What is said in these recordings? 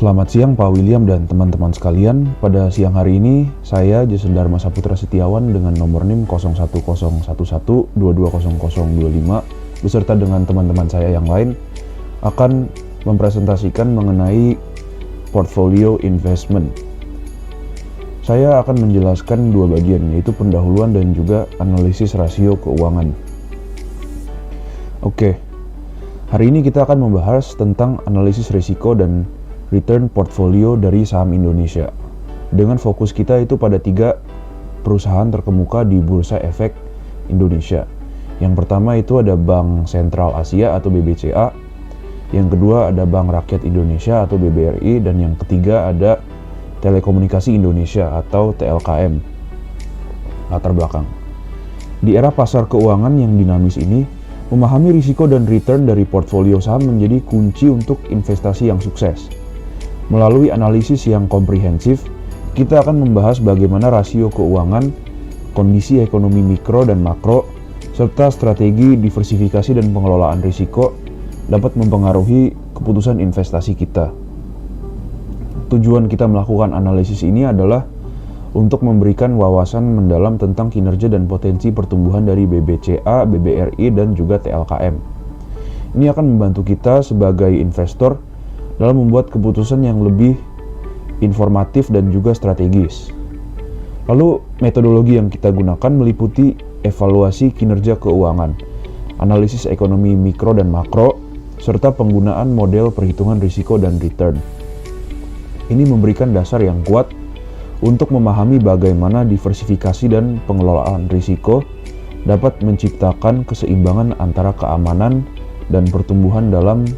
Selamat siang Pak William dan teman-teman sekalian. Pada siang hari ini, saya Jason Dharma Saputra Setiawan dengan nomor NIM 010112200025 beserta dengan teman-teman saya yang lain akan mempresentasikan mengenai portfolio investment. Saya akan menjelaskan dua bagian, yaitu pendahuluan dan juga analisis rasio keuangan. Oke, hari ini kita akan membahas tentang analisis risiko dan return portfolio dari saham Indonesia. Dengan fokus kita itu pada 3 perusahaan terkemuka di Bursa Efek Indonesia. Yang pertama itu ada Bank Sentral Asia atau BBCA. Yang kedua ada Bank Rakyat Indonesia atau BBRI. Dan yang ketiga ada Telekomunikasi Indonesia atau TLKM. Latar belakang. Di era pasar keuangan yang dinamis ini, memahami risiko dan return dari portfolio saham menjadi kunci untuk investasi yang sukses. Melalui analisis yang komprehensif, kita akan membahas bagaimana rasio keuangan, kondisi ekonomi mikro dan makro, serta strategi diversifikasi dan pengelolaan risiko dapat mempengaruhi keputusan investasi kita. Tujuan kita melakukan analisis ini adalah untuk memberikan wawasan mendalam tentang kinerja dan potensi pertumbuhan dari BBCA, BBRI, dan juga TLKM. Ini akan membantu kita sebagai investor dalam membuat keputusan yang lebih informatif dan juga strategis. Lalu, metodologi yang kita gunakan meliputi evaluasi kinerja keuangan, analisis ekonomi mikro dan makro, serta penggunaan model perhitungan risiko dan return. Ini memberikan dasar yang kuat untuk memahami bagaimana diversifikasi dan pengelolaan risiko dapat menciptakan keseimbangan antara keamanan dan pertumbuhan dalam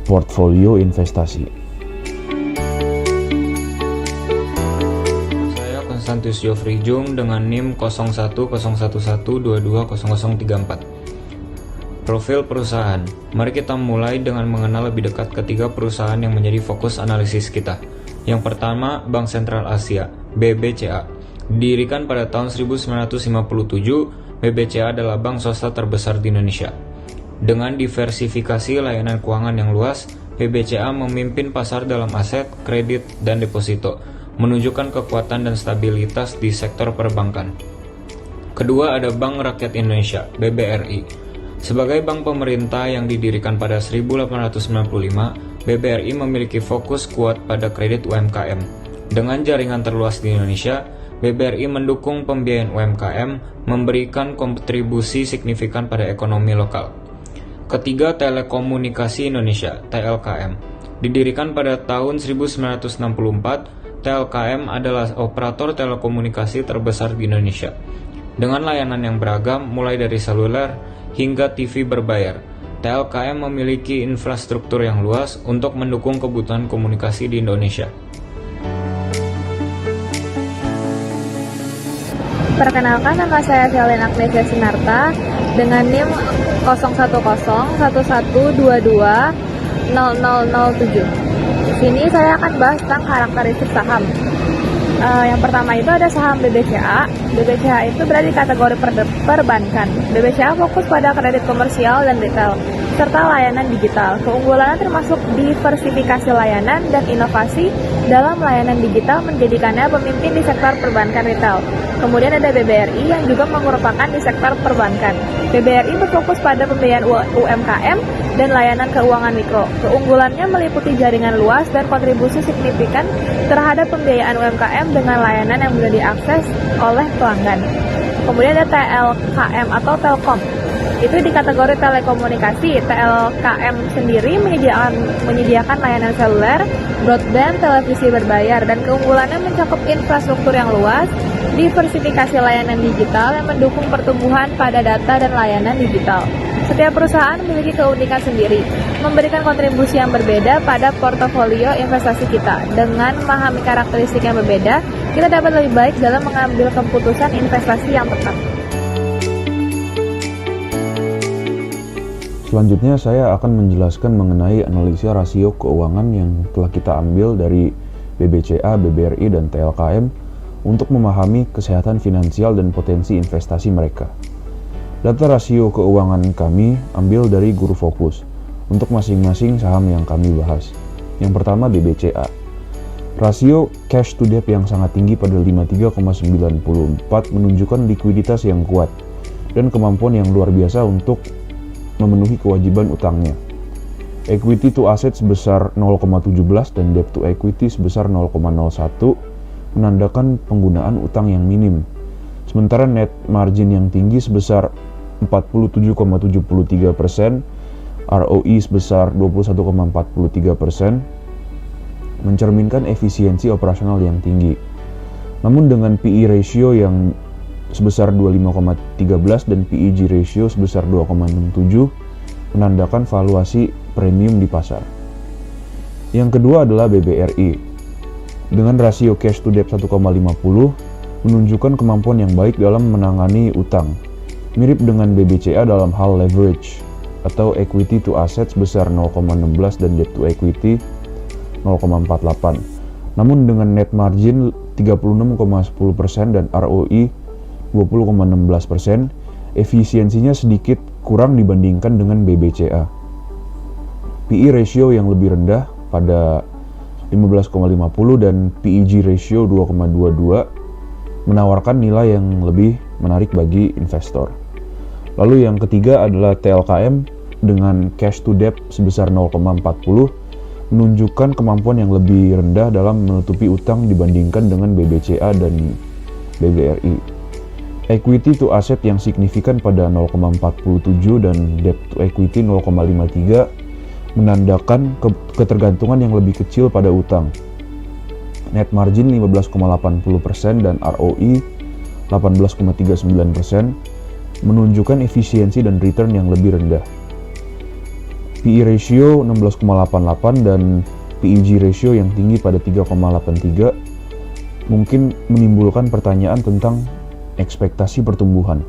portfolio investasi. Saya Konstantius Jofri Jung dengan NIM 010111220034. Profil perusahaan. Mari kita mulai dengan mengenal lebih dekat ketiga perusahaan yang menjadi fokus analisis kita. Yang pertama, Bank Sentral Asia, BBCA. Didirikan pada tahun 1957, BBCA adalah bank swasta terbesar di Indonesia. Dengan diversifikasi layanan keuangan yang luas, BBCA memimpin pasar dalam aset, kredit, dan deposito, menunjukkan kekuatan dan stabilitas di sektor perbankan. Kedua ada Bank Rakyat Indonesia, BBRI. Sebagai bank pemerintah yang didirikan pada 1895, BBRI memiliki fokus kuat pada kredit UMKM. Dengan jaringan terluas di Indonesia, BBRI mendukung pembiayaan UMKM, memberikan kontribusi signifikan pada ekonomi lokal. Ketiga, Telekomunikasi Indonesia, TLKM. Didirikan pada tahun 1964, TLKM adalah operator telekomunikasi terbesar di Indonesia. Dengan layanan yang beragam, mulai dari seluler hingga TV berbayar, TLKM memiliki infrastruktur yang luas untuk mendukung kebutuhan komunikasi di Indonesia. Perkenalkan, nama saya Fialin Agnesia Sinarta dengan NIM 010111220007. Di sini saya akan bahas tentang karakteristik saham. Yang pertama itu ada saham BBCA. BBCA itu berada di kategori perbankan. BBCA fokus pada kredit komersial dan retail, serta layanan digital. Keunggulannya termasuk diversifikasi layanan dan inovasi dalam layanan digital menjadikannya pemimpin di sektor perbankan retail. Kemudian ada BBRI yang juga merupakan di sektor perbankan. BBRI berfokus pada pembiayaan UMKM dan layanan keuangan mikro. Keunggulannya meliputi jaringan luas dan kontribusi signifikan terhadap pembiayaan UMKM dengan layanan yang mudah diakses oleh pelanggan. Kemudian ada TLKM atau Telkom. Itu di kategori telekomunikasi. TLKM sendiri menyediakan layanan seluler, broadband, televisi berbayar, dan keunggulannya mencakup infrastruktur yang luas, diversifikasi layanan digital yang mendukung pertumbuhan pada data dan layanan digital. Setiap perusahaan memiliki keunikan sendiri, memberikan kontribusi yang berbeda pada portofolio investasi kita. Dengan memahami karakteristik yang berbeda, kita dapat lebih baik dalam mengambil keputusan investasi yang tepat. Selanjutnya saya akan menjelaskan mengenai analisa rasio keuangan yang telah kita ambil dari BBCA, BBRI, dan TLKM untuk memahami kesehatan finansial dan potensi investasi mereka. Data rasio keuangan kami ambil dari Guru Fokus untuk masing-masing saham yang kami bahas. Yang pertama BBCA. Rasio cash to debt yang sangat tinggi pada 53,94 menunjukkan likuiditas yang kuat dan kemampuan yang luar biasa untuk memenuhi kewajiban utangnya. Equity to asset sebesar 0,17 dan debt to equity sebesar 0,01 menandakan penggunaan utang yang minim. Sementara net margin yang tinggi sebesar 47,73%, ROE sebesar 21,43%, mencerminkan efisiensi operasional yang tinggi. Namun dengan PE ratio yang sebesar 25,13 dan PEG ratio sebesar 2,67 menandakan valuasi premium di pasar. Yang kedua adalah BBRI. Dengan rasio cash to debt 1,50 menunjukkan kemampuan yang baik dalam menangani utang. Mirip dengan BBCA dalam hal leverage atau equity to asset sebesar 0,16 dan debt to equity 0,48. Namun dengan net margin 36,10% dan ROE 20,16%, efisiensinya sedikit kurang dibandingkan dengan BBCA. PE ratio yang lebih rendah pada 15,50 dan PEG ratio 2,22 menawarkan nilai yang lebih menarik bagi investor. Lalu yang ketiga adalah TLKM dengan cash to debt sebesar 0,40 menunjukkan kemampuan yang lebih rendah dalam menutupi utang dibandingkan dengan BBCA dan BBRI. Equity to asset yang signifikan pada 0,47 dan debt to equity 0,53 menandakan ketergantungan yang lebih kecil pada utang. Net margin 15,80% dan ROE 18,39% menunjukkan efisiensi dan return yang lebih rendah. PE ratio 16,88 dan PEG ratio yang tinggi pada 3,83 mungkin menimbulkan pertanyaan tentang ekspektasi pertumbuhan.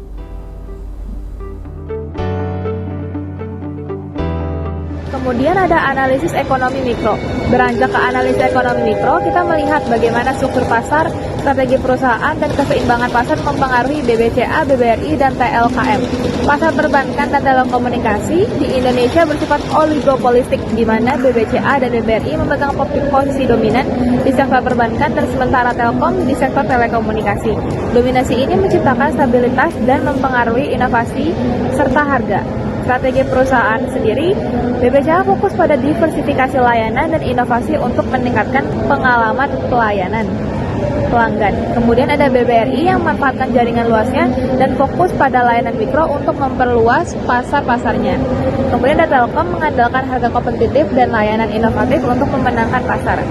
Kemudian ada analisis ekonomi mikro. Beranjak ke analisis ekonomi mikro, kita melihat bagaimana struktur pasar, strategi perusahaan, dan keseimbangan pasar mempengaruhi BBCA, BBRI, dan TLKM. Pasar perbankan dan telekomunikasi di Indonesia bersifat oligopolistik, di mana BBCA dan BBRI memegang posisi dominan di sektor perbankan dan sementara Telkom di sektor telekomunikasi. Dominasi ini menciptakan stabilitas dan mempengaruhi inovasi serta harga. Strategi perusahaan sendiri, BBCA fokus pada diversifikasi layanan dan inovasi untuk meningkatkan pengalaman pelayanan pelanggan. Kemudian ada BBRI yang memanfaatkan jaringan luasnya dan fokus pada layanan mikro untuk memperluas pasar-pasarnya. Kemudian ada Telkom mengandalkan harga kompetitif dan layanan inovatif untuk memenangkan pasar.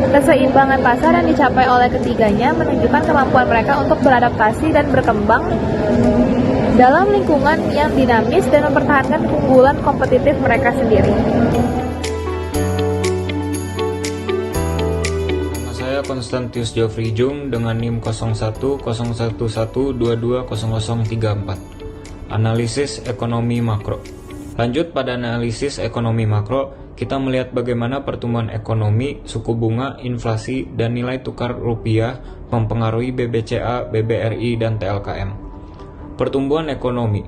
Keseimbangan pasar yang dicapai oleh ketiganya menunjukkan kemampuan mereka untuk beradaptasi dan berkembang dalam lingkungan yang dinamis dan mempertahankan keunggulan kompetitif mereka sendiri. Nama saya Konstantius Geoffrey Jung dengan NIM 010111220034. Analisis ekonomi makro. Lanjut pada analisis ekonomi makro, kita melihat bagaimana pertumbuhan ekonomi, suku bunga, inflasi, dan nilai tukar rupiah mempengaruhi BBCA, BBRI, dan TLKM. Pertumbuhan ekonomi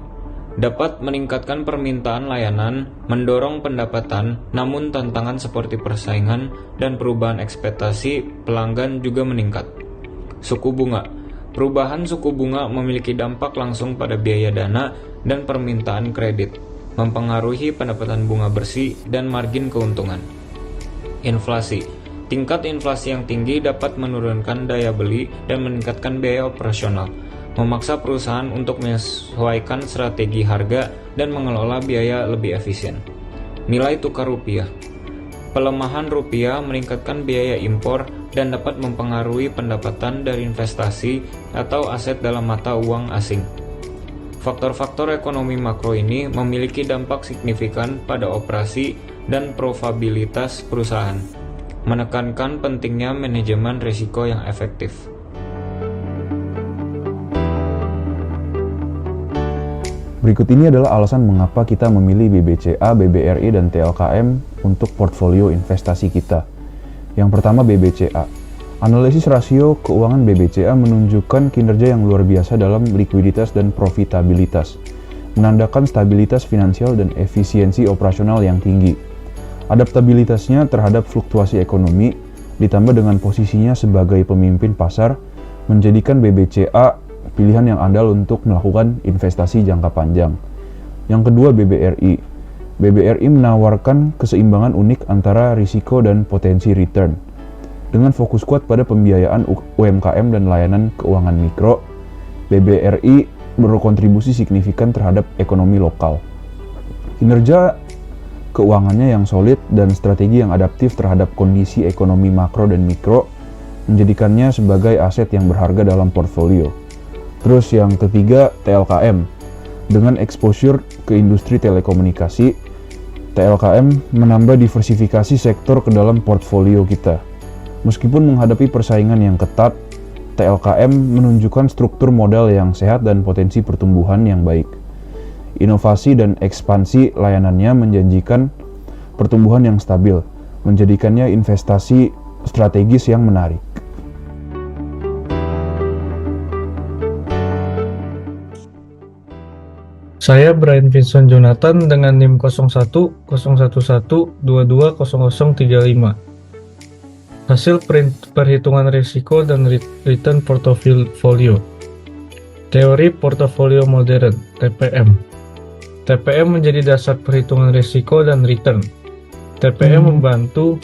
dapat meningkatkan permintaan layanan, mendorong pendapatan, namun tantangan seperti persaingan dan perubahan ekspektasi pelanggan juga meningkat. Suku bunga. Perubahan suku bunga memiliki dampak langsung pada biaya dana dan permintaan kredit, mempengaruhi pendapatan bunga bersih dan margin keuntungan. Inflasi. Tingkat inflasi yang tinggi dapat menurunkan daya beli dan meningkatkan biaya operasional, memaksa perusahaan untuk menyesuaikan strategi harga dan mengelola biaya lebih efisien. Nilai tukar rupiah. Pelemahan rupiah meningkatkan biaya impor dan dapat mempengaruhi pendapatan dari investasi atau aset dalam mata uang asing. Faktor-faktor ekonomi makro ini memiliki dampak signifikan pada operasi dan profitabilitas perusahaan, menekankan pentingnya manajemen risiko yang efektif. Berikut ini adalah alasan mengapa kita memilih BBCA, BBRI, dan TLKM untuk portfolio investasi kita. Yang pertama BBCA. Analisis rasio keuangan BBCA menunjukkan kinerja yang luar biasa dalam likuiditas dan profitabilitas, menandakan stabilitas finansial dan efisiensi operasional yang tinggi. Adaptabilitasnya terhadap fluktuasi ekonomi ditambah dengan posisinya sebagai pemimpin pasar menjadikan BBCA pilihan yang andal untuk melakukan investasi jangka panjang. Yang kedua, BBRI. BBRI menawarkan keseimbangan unik antara risiko dan potensi return. Dengan fokus kuat pada pembiayaan UMKM dan layanan keuangan mikro, BBRI berkontribusi signifikan terhadap ekonomi lokal. Kinerja keuangannya yang solid dan strategi yang adaptif terhadap kondisi ekonomi makro dan mikro menjadikannya sebagai aset yang berharga dalam portfolio. Terus yang ketiga, TLKM. Dengan exposure ke industri telekomunikasi, TLKM menambah diversifikasi sektor ke dalam portfolio kita. Meskipun menghadapi persaingan yang ketat, TLKM menunjukkan struktur modal yang sehat dan potensi pertumbuhan yang baik. Inovasi dan ekspansi layanannya menjanjikan pertumbuhan yang stabil, menjadikannya investasi strategis yang menarik. Saya Brian Vincent Jonathan dengan NIM 010111220035. Hasil perhitungan risiko dan return portofolio. Teori portofolio modern, TPM. TPM menjadi dasar perhitungan risiko dan return. TPM membantu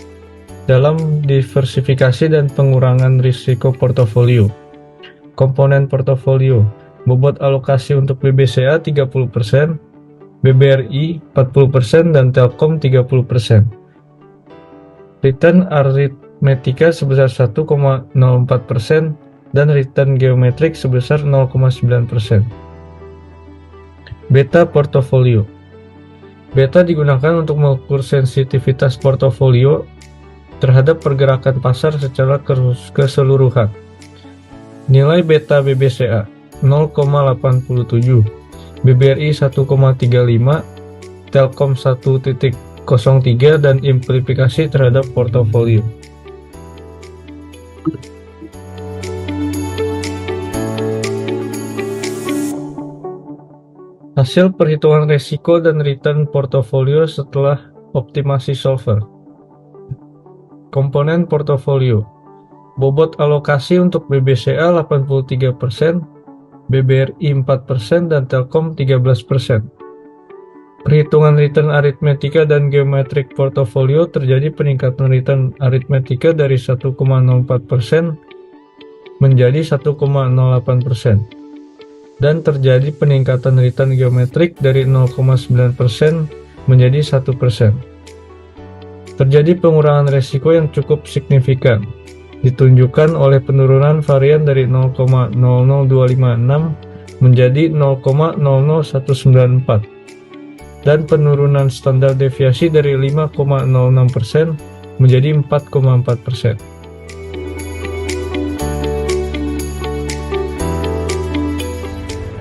dalam diversifikasi dan pengurangan risiko portofolio. Komponen portofolio, bobot alokasi untuk BBCA 30%, BBRI 40%, dan Telkom 30%. Return aritmetika sebesar 1,04% dan return geometrik sebesar 0,9%. Beta portofolio. Beta digunakan untuk mengukur sensitivitas portofolio terhadap pergerakan pasar secara keseluruhan. Nilai beta BBCA 0,87, BBRI 1,35, Telkom 1,03, dan implikasi terhadap portofolio. Hasil perhitungan risiko dan return portofolio setelah optimasi solver. Komponen portofolio. Bobot alokasi untuk BBCA 83%, BBRI 4%, dan Telkom 13%. Perhitungan return aritmetika dan geometrik portofolio terjadi peningkatan return aritmetika dari 1,04% menjadi 1,08%. Dan terjadi peningkatan return geometrik dari 0,9% menjadi 1%. Terjadi pengurangan resiko yang cukup signifikan, ditunjukkan oleh penurunan varian dari 0,00256 menjadi 0,00194 dan penurunan standar deviasi dari 5,06% menjadi 4,4%.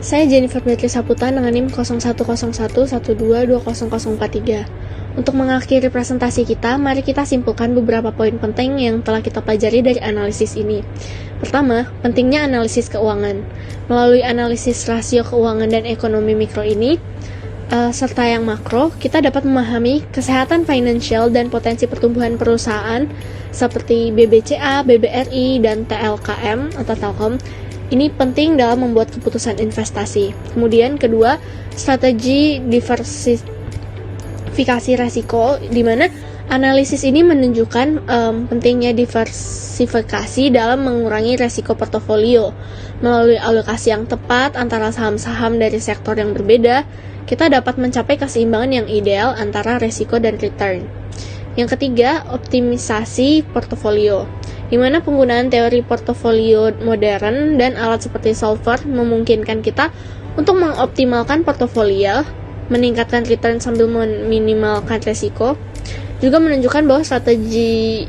Saya Jennifer Beatrice Saputra dengan NIM 010112200043. Untuk mengakhiri presentasi kita, mari kita simpulkan beberapa poin penting yang telah kita pelajari dari analisis ini. Pertama, pentingnya analisis keuangan. Melalui analisis rasio keuangan dan ekonomi mikro ini, serta yang makro, kita dapat memahami kesehatan finansial dan potensi pertumbuhan perusahaan seperti BBCA, BBRI, dan TLKM atau Telkom. Ini penting dalam membuat keputusan investasi. Kemudian kedua, strategi diversifikasi resiko, di mana analisis ini menunjukkan pentingnya diversifikasi dalam mengurangi resiko portofolio. Melalui alokasi yang tepat antara saham-saham dari sektor yang berbeda, kita dapat mencapai keseimbangan yang ideal antara resiko dan return. Yang ketiga, optimisasi portofolio, di mana penggunaan teori portofolio modern dan alat seperti solver memungkinkan kita untuk mengoptimalkan portofolio, meningkatkan return sambil meminimalkan resiko. Juga menunjukkan bahwa strategi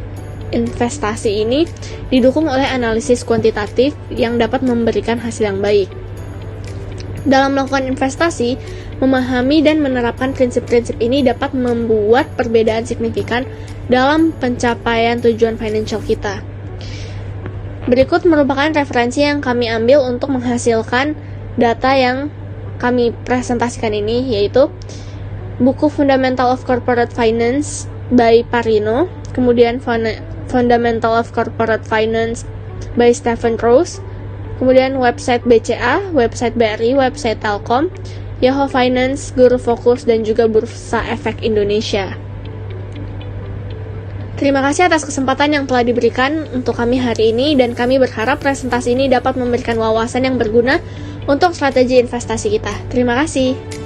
investasi ini didukung oleh analisis kuantitatif yang dapat memberikan hasil yang baik. Dalam melakukan investasi, memahami dan menerapkan prinsip-prinsip ini dapat membuat perbedaan signifikan dalam pencapaian tujuan financial kita. Berikut merupakan referensi yang kami ambil untuk menghasilkan data yang kami presentasikan ini, yaitu buku Fundamental of Corporate Finance by Parino, kemudian Fundamental of Corporate Finance by Stephen Rose, kemudian website BCA, website BRI, website Telkom, Yahoo Finance, Guru Fokus, dan juga Bursa Efek Indonesia. Terima kasih atas kesempatan yang telah diberikan untuk kami hari ini, dan kami berharap presentasi ini dapat memberikan wawasan yang berguna untuk strategi investasi kita. Terima kasih.